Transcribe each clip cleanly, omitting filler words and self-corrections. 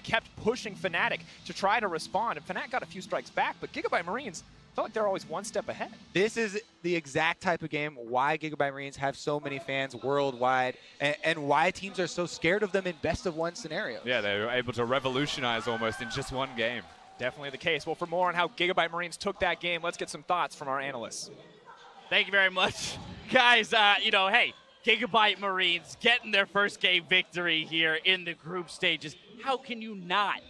kept pushing Fnatic to try to respond, and Fnatic got a few strikes back, but Gigabyte Marines felt like they're always one step ahead. This is the exact type of game why Gigabyte Marines have so many fans worldwide, and why teams are so scared of them in best-of-1 scenarios. Yeah, they were able to revolutionize almost in just one game. Definitely the case. Well, for more on how Gigabyte Marines took that game, let's get some thoughts from our analysts. Thank you very much. Guys, hey, Gigabyte Marines getting their first game victory here in the group stages. How can you not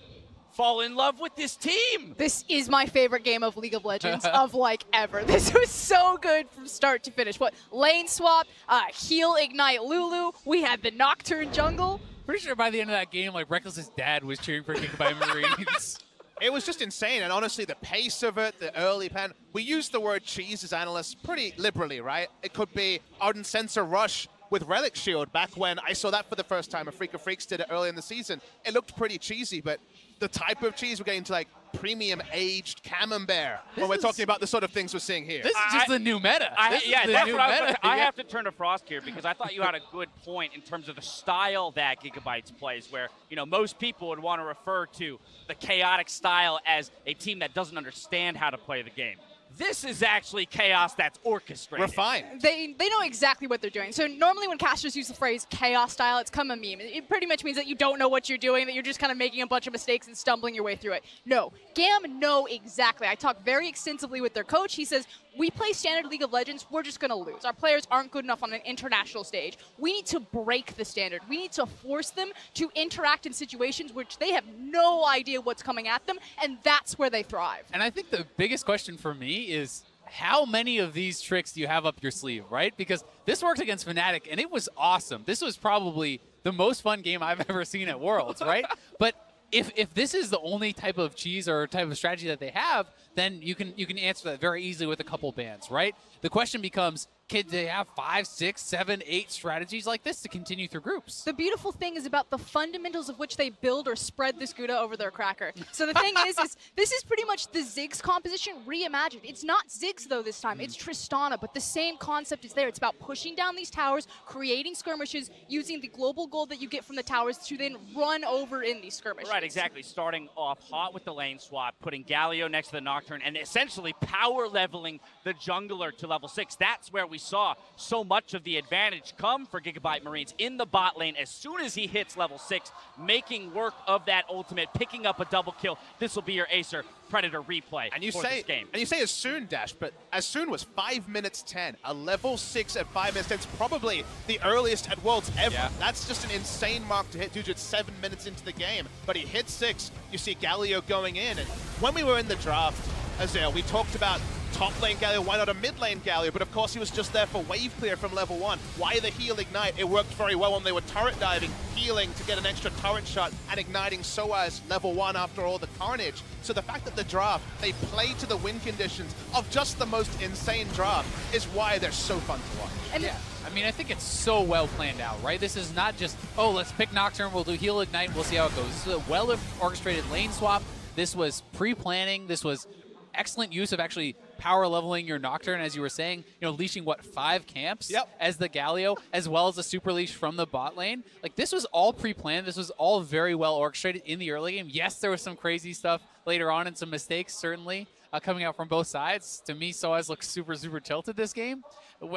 fall in love with this team? This is my favorite game of League of Legends of like ever. This was so good from start to finish. What, lane swap, heal, ignite Lulu. We had the Nocturne jungle. Pretty sure by the end of that game, like Reckless's dad was cheering for Gigabyte Marines. It was just insane, and honestly, the pace of it, the early pan. We use the word cheese as analysts pretty liberally, right? It could be Ardent Sensor Rush with Relic Shield back when I saw that for the first time. A Freak of Freaks did it early in the season. It looked pretty cheesy, but the type of cheese we're getting to, like premium aged camembert when we're talking about the sort of things we're seeing here. This is just the new meta. I have to turn to Frost here because I thought you had a good point in terms of the style that Gigabytes plays, where most people would want to refer to the chaotic style as a team that doesn't understand how to play the game. This is actually chaos that's orchestrated. Refined. They know exactly what they're doing. So normally when casters use the phrase chaos style, it's come a meme. It pretty much means that you don't know what you're doing, that you're just kind of making a bunch of mistakes and stumbling your way through it. No, GAM know exactly. I talked very extensively with their coach. He says, we play standard League of Legends, we're just going to lose. Our players aren't good enough on an international stage. We need to break the standard. We need to force them to interact in situations which they have no idea what's coming at them, and that's where they thrive. And I think the biggest question for me is how many of these tricks do you have up your sleeve, right? Because this worked against Fnatic, and it was awesome. This was probably the most fun game I've ever seen at Worlds, right? But if this is the only type of cheese or type of strategy that they have, then you can answer that very easily with a couple bans, right? The question becomes, can they have 5, 6, 7, 8 strategies like this to continue through groups? The beautiful thing is about the fundamentals of which they build or spread this Gouda over their cracker. So the thing is this is pretty much the Ziggs composition reimagined. It's not Ziggs, though, this time. It's Tristana, but the same concept is there. It's about pushing down these towers, creating skirmishes, using the global gold that you get from the towers to then run over in these skirmishes. Right, exactly. Starting off hot with the lane swap, putting Galio next to the Nocturne, and essentially power leveling the jungler to level 6. That's where we saw so much of the advantage come for Gigabyte Marines in the bot lane as soon as he hits level 6, making work of that ultimate, picking up a double kill. This will be your Acer Predator replay for this game. And you say as soon, Dash, but as soon was 5 minutes 10. A level 6 at 5 minutes 10 is probably the earliest at Worlds ever. Yeah. That's just an insane mark to hit due to 7 minutes into the game. But he hit 6. You see Galio going in. And when we were in the draft, Azale, we talked about top lane Galio, why not a mid lane Galio? But of course he was just there for wave clear from level 1. Why the heal ignite? It worked very well when they were turret diving, healing to get an extra turret shot, and igniting SOAS level 1 after all the carnage. So the fact that the draft, they play to the win conditions of just the most insane draft is why they're so fun to watch. And yeah, I mean, I think it's so well planned out, right? This is not just, oh, let's pick Nocturne, we'll do heal ignite, we'll see how it goes. This is a well-orchestrated lane swap. This was pre-planning. This was excellent use of actually power leveling your Nocturne, as you were saying, leashing, 5 camps as the Galio, as well as a super leash from the bot lane. Like, this was all pre-planned. This was all very well orchestrated in the early game. Yes, there was some crazy stuff later on and some mistakes, certainly, coming out from both sides. To me, SOAS looks super, super tilted this game,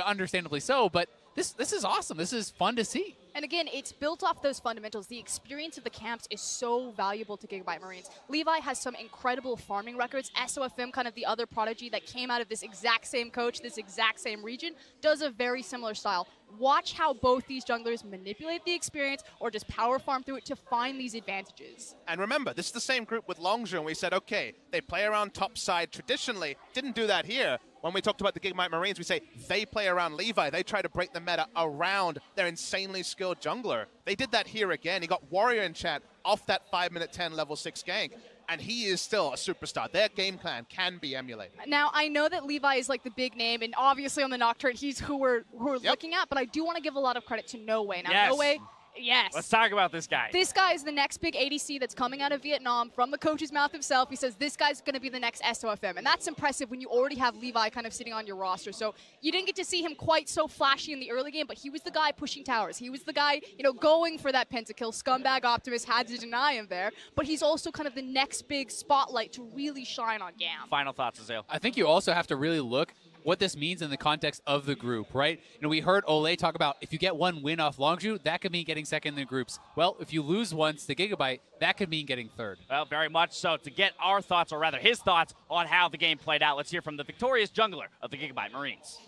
understandably so, but this is awesome. This is fun to see. And again, it's built off those fundamentals. The experience of the camps is so valuable to Gigabyte Marines. Levi has some incredible farming records. SOFM, kind of the other prodigy that came out of this exact same coach, this exact same region, does a very similar style. Watch how both these junglers manipulate the experience or just power farm through it to find these advantages. And remember, this is the same group with Longzhu, and we said, okay, they play around top side traditionally. Didn't do that here. When we talked about the Gigabyte Marines, we say they play around Levi. They try to break the meta around their insanely skilled jungler. They did that here again. He got Warrior in chat off that 5 minute 10 level 6 gank. And he is still a superstar. Their game plan can be emulated. Now, I know that Levi is like the big name, and obviously on the Nocturne, he's who we're looking at, but I do want to give a lot of credit to NoWay. Now, NoWay Yes. Let's talk about this guy. This guy is the next big ADC that's coming out of Vietnam from the coach's mouth himself. He says this guy's going to be the next SOFM. And that's impressive when you already have Levi kind of sitting on your roster. So you didn't get to see him quite so flashy in the early game, but he was the guy pushing towers. He was the guy, going for that pentakill. Scumbag Optimus had to deny him there. But he's also kind of the next big spotlight to really shine on GAM. Final thoughts, Azale. I think you also have to really look what this means in the context of the group, right? We heard Ole talk about if you get one win off Longzhu, that could mean getting second in the groups. Well, if you lose once to Gigabyte, that could mean getting third. Well, very much so. To get our thoughts, or rather his thoughts, on how the game played out, let's hear from the victorious jungler of the Gigabyte Marines.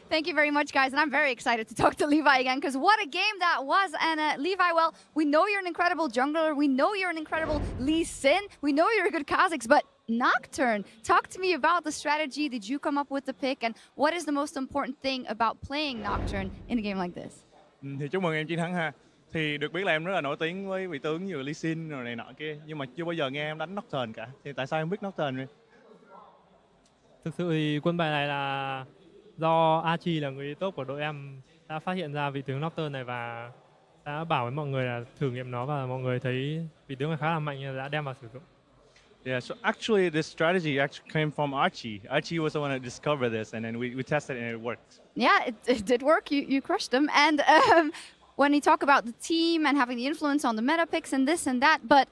Thank you very much, guys. And I'm very excited to talk to Levi again, because what a game that was. And Levi, well, we know you're an incredible jungler. We know you're an incredible Lee Sin. We know you're a good Kha'Zix, but Nocturne, talk to me about the strategy. Did you come up with the pick? And what is the most important thing about playing Nocturne in a game like this? Thì chúc mừng em chiến thắng ha. Thì được biết là em rất là nổi tiếng với vị tướng như Lee Sin rồi này nọ kia, nhưng mà chưa bao giờ nghe em đánh Nocturne cả. Thì tại sao em biết Nocturne vậy? Thực sự thì quân bài này là do Archie là người top của đội em đã phát hiện ra vị tướng Nocturne này và đã bảo với mọi người là thử nghiệm nó, và mọi người thấy vị tướng này khá là mạnh nên đã đem vào sử dụng. Yeah, so actually this strategy actually came from Archie. Archie was the one that discovered this, and then we tested it and it worked. Yeah, it did work. You crushed them. And when you talk about the team and having the influence on the meta picks and this and that, but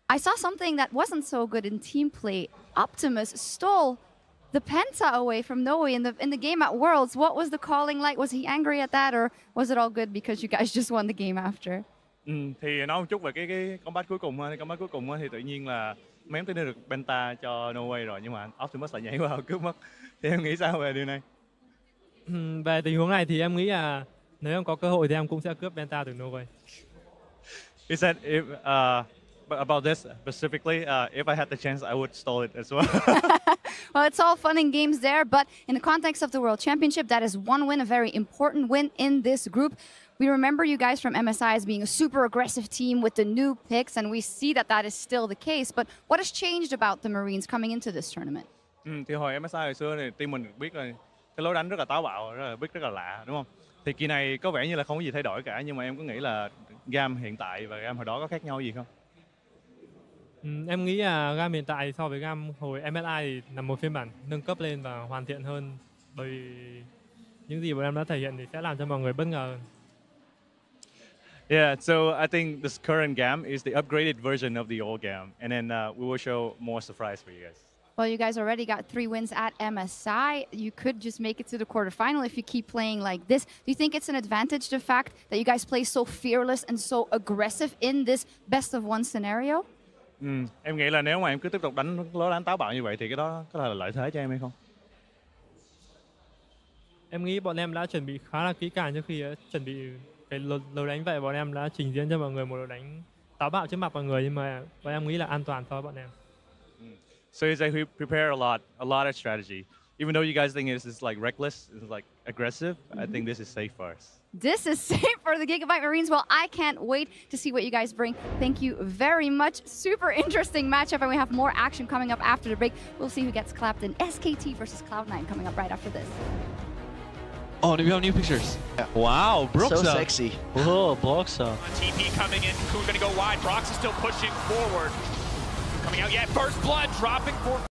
I saw something that wasn't so good in team play. Optimus stole the Penta away from NoWay in the game at Worlds. What was the calling like? Was he angry at that, or was it all good because you guys just won the game after? Thì nói một chút về cái combat cuối cùng ha. Combat cuối cùng thì tự nhiên là mấy em tới được Penta cho NoWay rồi, nhưng mà Optimus lại nhảy vào cướp mất. Thì em nghĩ sao về điều này? Về tình huống này thì em nghĩ là nếu em có cơ hội thì em cũng sẽ cướp Penta từ NoWay. He said if about this specifically, if I had the chance, I would stole it as well. Well, it's all fun and games there, but in the context of the World Championship, that is one win, a very important win in this group. We remember you guys from MSI as being a super aggressive team with the new picks, and we see that that is still the case. But what has changed about the Marines coming into this tournament? Thì hồi MSI hồi xưa thì team mình biết là cái lối đánh rất là táo bạo, rất là lạ, đúng không? Thì kỳ này có vẻ như là không có gì thay đổi cả, nhưng mà em có nghĩ là GAM hiện tại và GAM hồi đó có khác nhau gì không? Em nghĩ là GAM hiện tại so với GAM hồi MSI thì là một phiên bản nâng cấp lên và hoàn thiện hơn, bởi những gì bọn em đã thể hiện thì sẽ làm cho mọi người bất ngờ hơn. Yeah, so I think this current GAM is the upgraded version of the old GAM, and then we will show more surprise for you guys. Well, you guys already got 3 wins at MSI. You could just make it to the quarterfinal if you keep playing like this. Do you think it's an advantage, the fact that you guys play so fearless and so aggressive in this best of one scenario? Em nghĩ là nếu mà em cứ tiếp tục đánh lối đánh táo bạo như vậy thì cái đó có là lợi thế cho em hay không? Em nghĩ bọn em đã chuẩn bị khá là kỹ càng trước khi chuẩn bị cái lối đánh vậy. Bọn em đã trình diễn cho mọi người một lối đánh táo bạo trước mặt mọi người, nhưng mà bọn em nghĩ là an toàn cho bọn em. So it's like we prepare a lot of strategy. Even though you guys think this is like reckless, it's like aggressive, I think this is safe for us. This is safe for the Gigabyte Marines. Well, I can't wait to see what you guys bring. Thank you very much. Super interesting matchup, and we have more action coming up after the break. We'll see who gets clapped in SKT versus Cloud9 coming up right after this. Oh, do we have new pictures? Wow, Broxa. So sexy. Oh, Broxa. TP coming in. Coon going to go wide. Brox is still pushing forward. Coming out yet. First blood dropping for